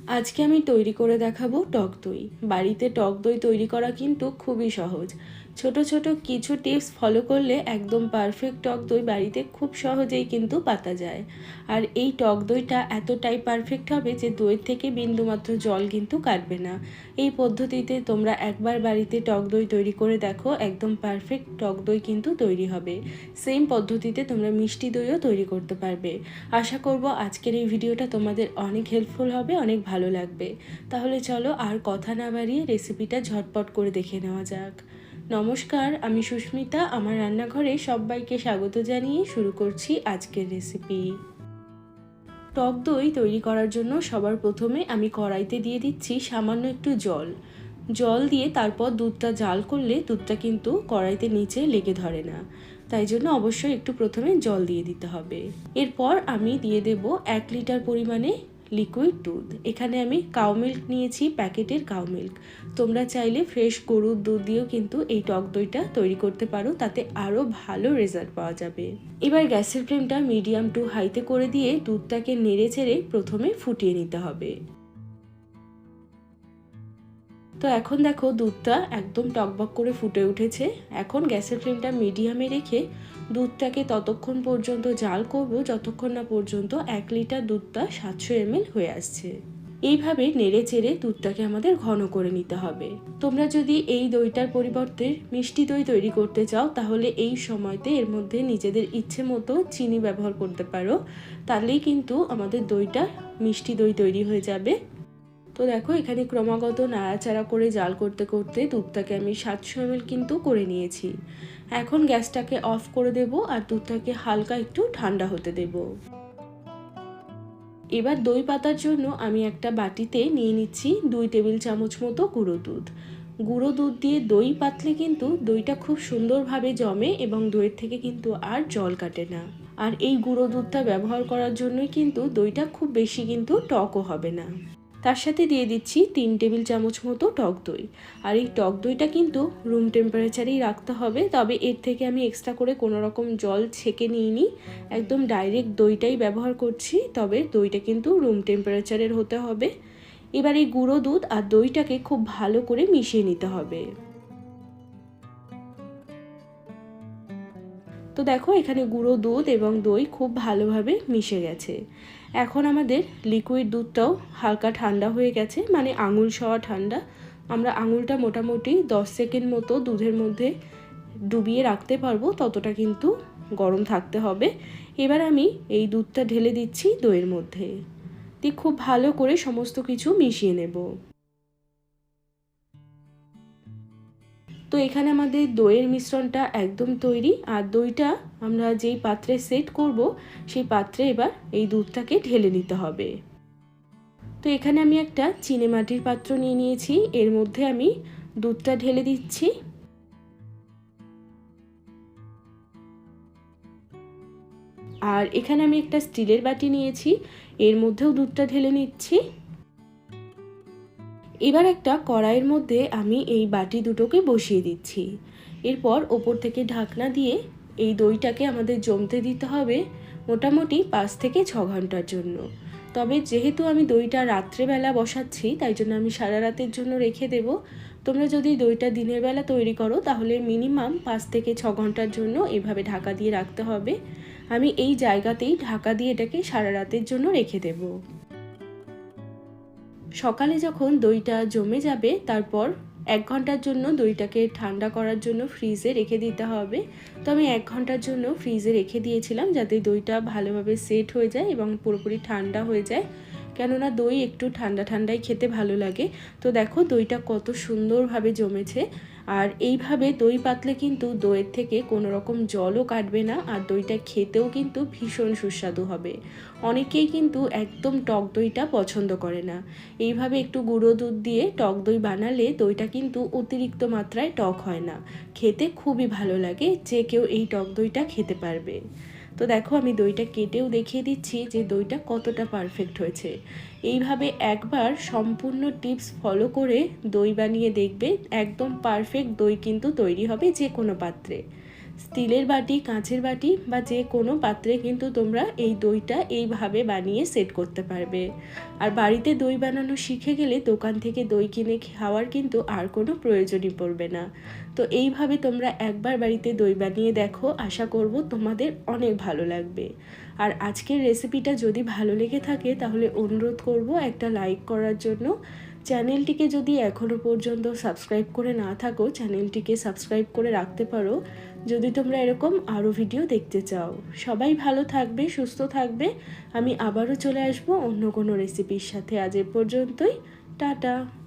আজকে আমি তৈরি করে দেখাবো টক দই। বাড়িতে টক দই তৈরি করা কিন্তু খুবই সহজ। ছোট ছোট কিছু টিপস ফলো করলে একদম পারফেক্ট টক দই বাড়িতে খুব সহজেই কিন্তু পাতা যায়। আর এই টক দইটা এতটাই পারফেক্ট হবে যে দই থেকে বিন্দুমাত্র জল কিন্তু কাটবে না। এই পদ্ধতিতে তোমরা একবার বাড়িতে টক দই তৈরি করে দেখো, একদম পারফেক্ট টক দই কিন্তু তৈরি হবে। সেম পদ্ধতিতে তোমরা মিষ্টি দইও তৈরি করতে পারবে। আশা করব আজকের এই ভিডিওটা তোমাদের অনেক হেল্পফুল হবে, অনেক ভালো লাগবে। তাহলে চলো আর কথা না বাড়িয়ে রেসিপিটা ঝটপট করে দেখে নেওয়া যাক। নমস্কার, আমি সুস্মিতা। আমার রান্নাঘরে সবাইকে স্বাগত জানিয়ে শুরু করছি আজকের রেসিপি। টক দই তৈরি করার জন্য সবার প্রথমে আমি কড়াইতে দিয়ে দিচ্ছি সামান্য একটু জল। জল দিয়ে তারপর দুধটা জাল করলে দুধটা কিন্তু কড়াইতে নিচে লেগে ধরে না, তাই জন্য অবশ্যই একটু প্রথমে জল দিয়ে দিতে হবে। এরপর আমি দিয়ে দেব 1 লিটার পরিমাণে লিকুইড দুধ। এখানে আমি কাউ মিল্ক নিয়েছি, প্যাকেটের কাউ মিল্ক। তোমরা চাইলে ফ্রেশ গরুর দুধ দিয়েও কিন্তু এই টক দইটা তৈরি করতে পারো, তাতে আরও ভালো রেজাল্ট পাওয়া যাবে। এবার গ্যাসের ফ্লেমটা মিডিয়াম টু হাইতে করে দিয়ে দুধটাকে নেড়ে চেড়ে প্রথমে ফুটিয়ে নিতে হবে। তো এখন দেখো দুধটা একদম টকবক করে ফুটে উঠেছে। এখন গ্যাসের ফ্লেমটা মিডিয়ামে রেখে দুধটাকে ততক্ষণ পর্যন্ত জাল করব যতক্ষণ না পর্যন্ত 1 লিটার দুধটা 700 ml হয়ে আসছে। এইভাবে নেড়ে চেড়ে দুধটাকে আমাদের ঘন করে নিতে হবে। তোমরা যদি এই দইটার পরিবর্তে মিষ্টি দই তৈরি করতে চাও তাহলে এই সময়তে এর মধ্যে নিজেদের ইচ্ছে মতো চিনি ব্যবহার করতে পারো, তাহলেই কিন্তু আমাদের দইটা মিষ্টি দই তৈরি হয়ে যাবে। তো দেখো এখানে ক্রমাগত নাড়াচাড়া করে জাল করতে করতে দুধটাকে আমি 700 ml কিন্তু করে নিয়েছি। এখন গ্যাসটাকে অফ করে দেব আর দুধটাকে হালকা একটু ঠান্ডা হতে দেব। এবার দই পাতার জন্য আমি একটা বাটিতে নিয়ে নিচ্ছি 2 টেবিল চামচ মতো গুঁড়ো দুধ। গুঁড়ো দুধ দিয়ে দই পাতলে কিন্তু দইটা খুব সুন্দরভাবে জমে এবং দইয়ের থেকে কিন্তু আর জল কাটে না। আর এই গুঁড়ো দুধটা ব্যবহার করার জন্যই কিন্তু দইটা খুব বেশি কিন্তু টকও হবে না। তার সাথে দিয়ে দিচ্ছি 3 টেবিল চামচ মতো টক দই। আর এই টক দইটা কিন্তু রুম টেম্পারেচারেই রাখতে হবে, তবে এর থেকে আমি এক্সট্রা করে কোনো রকম জল ছেঁকে নিইনি, একদম ডাইরেক্ট দইটাই ব্যবহার করছি। তবে দইটা কিন্তু রুম টেম্পারেচারের হতে হবে। এবার এই গুঁড়ো দুধ আর দইটাকে খুব ভালো করে মিশিয়ে নিতে হবে। তো দেখো এখানে গুঁড়ো দুধ এবং দই খুব ভালোভাবে মিশে গেছে। এখন আমাদের লিকুইড দুধটাও হালকা ঠান্ডা হয়ে গেছে, মানে আঙুল সওয়া ঠান্ডা। আমরা আঙুলটা মোটামুটি 10 সেকেন্ড মতো দুধের মধ্যে ডুবিয়ে রাখতে পারবো, ততটা কিন্তু গরম থাকতে হবে। এবার আমি এই দুধটা ঢেলে দিচ্ছি দইয়ের মধ্যে, দিয়ে খুব ভালো করে সমস্ত কিছু মিশিয়ে নেব। তো এখানে আমাদের দইয়ের মিশ্রণটা একদম তৈরি। আর দইটা আমরা যেই পাত্রে সেট করব সেই পাত্রে এবার এই দুধটাকে ঢেলে নিতে হবে। তো এখানে আমি একটা চিনেমাটির পাত্র নিয়ে নিয়েছি, এর মধ্যে আমি দুধটা ঢেলে দিচ্ছি। আর এখানে আমি একটা স্টিলের বাটি নিয়েছি, এর মধ্যেও দুধটা ঢেলে নিচ্ছি। এবার একটা কড়াইয়ের মধ্যে আমি এই বাটি দুটোকে বসিয়ে দিচ্ছি। এরপর ওপর থেকে ঢাকনা দিয়ে এই দইটাকে আমাদের জমতে দিতে হবে মোটামুটি 5 থেকে 6 ঘন্টার জন্য। তবে যেহেতু আমি দইটা রাত্রেবেলা বসাচ্ছি তাই জন্য আমি সারা রাতের জন্য রেখে দেব। তোমরা যদি দইটা দিনের বেলা তৈরি করো তাহলে মিনিমাম 5 থেকে 6 ঘন্টার জন্য এভাবে ঢাকা দিয়ে রাখতে হবে। আমি এই জায়গাতেই ঢাকা দিয়ে এটাকে সারা রাতের জন্য রেখে দেবো। সকালে যখন দইটা জমে যাবে তারপর 1 ঘন্টার জন্য দইটাকে ঠান্ডা করার জন্য ফ্রিজে রেখে দিতে হবে। তো আমি 1 ঘন্টার জন্য ফ্রিজে রেখে দিয়েছিলাম যাতে দইটা ভালোভাবে সেট হয়ে যায় এবং পুরোপুরি ঠান্ডা হয়ে যায়, কেননা দই একটু ঠান্ডা ঠান্ডাই খেতে ভালো লাগে। তো দেখো দইটা কত সুন্দরভাবে জমেছে। আর এইভাবে দই পাতলে কিন্তু দইয়ের থেকে কোনো রকম জলও কাটবে না, আর দইটা খেতেও কিন্তু ভীষণ সুস্বাদু হবে। অনেকেই কিন্তু একদম টক দইটা পছন্দ করে না। এইভাবে একটু গুঁড়ো দুধ দিয়ে টক দই বানালে দইটা কিন্তু অতিরিক্ত মাত্রায় টক হয় না, খেতে খুবই ভালো লাগে। যে কেউ এই টক দইটা খেতে পারবে। তো দেখো আমি দইটা কেটেও দেখিয়ে দিচ্ছি যে দইটা কতটা পারফেক্ট হয়েছে। এইভাবে একবার সম্পূর্ণ টিপস ফলো করে দই বানিয়ে দেখবে, একদম পারফেক্ট দই কিন্তু তৈরি হবে যে কোনো পাত্রে। স্টিলের বাটি, কাঁচের বাটি বা যে কোনো পাত্রে কিন্তু তোমরা এই দইটা এইভাবে বানিয়ে সেট করতে পারবে। আর বাড়িতে দই বানানো শিখে গেলে দোকান থেকে দই কিনে খাওয়ার কিন্তু আর কোনো প্রয়োজনই পড়বে না। তো এইভাবে তোমরা একবার বাড়িতে দই বানিয়ে দেখো, আশা করব তোমাদের অনেক ভালো লাগবে। আর আজকের রেসিপিটা যদি ভালো লেগে থাকে তাহলে অনুরোধ করব একটা লাইক করার জন্য। চ্যানেলটিকে যদি এখনও পর্যন্ত সাবস্ক্রাইব করে না থাকো, চ্যানেলটিকে সাবস্ক্রাইব করে রাখতে পারো যদি তোমরা এরকম আরও ভিডিও দেখতে চাও। সবাই ভালো থাকবে, সুস্থ থাকবে। আমি আবারও চলে আসবো অন্য কোনো রেসিপির সাথে। আজ এ পর্যন্তই, টাটা।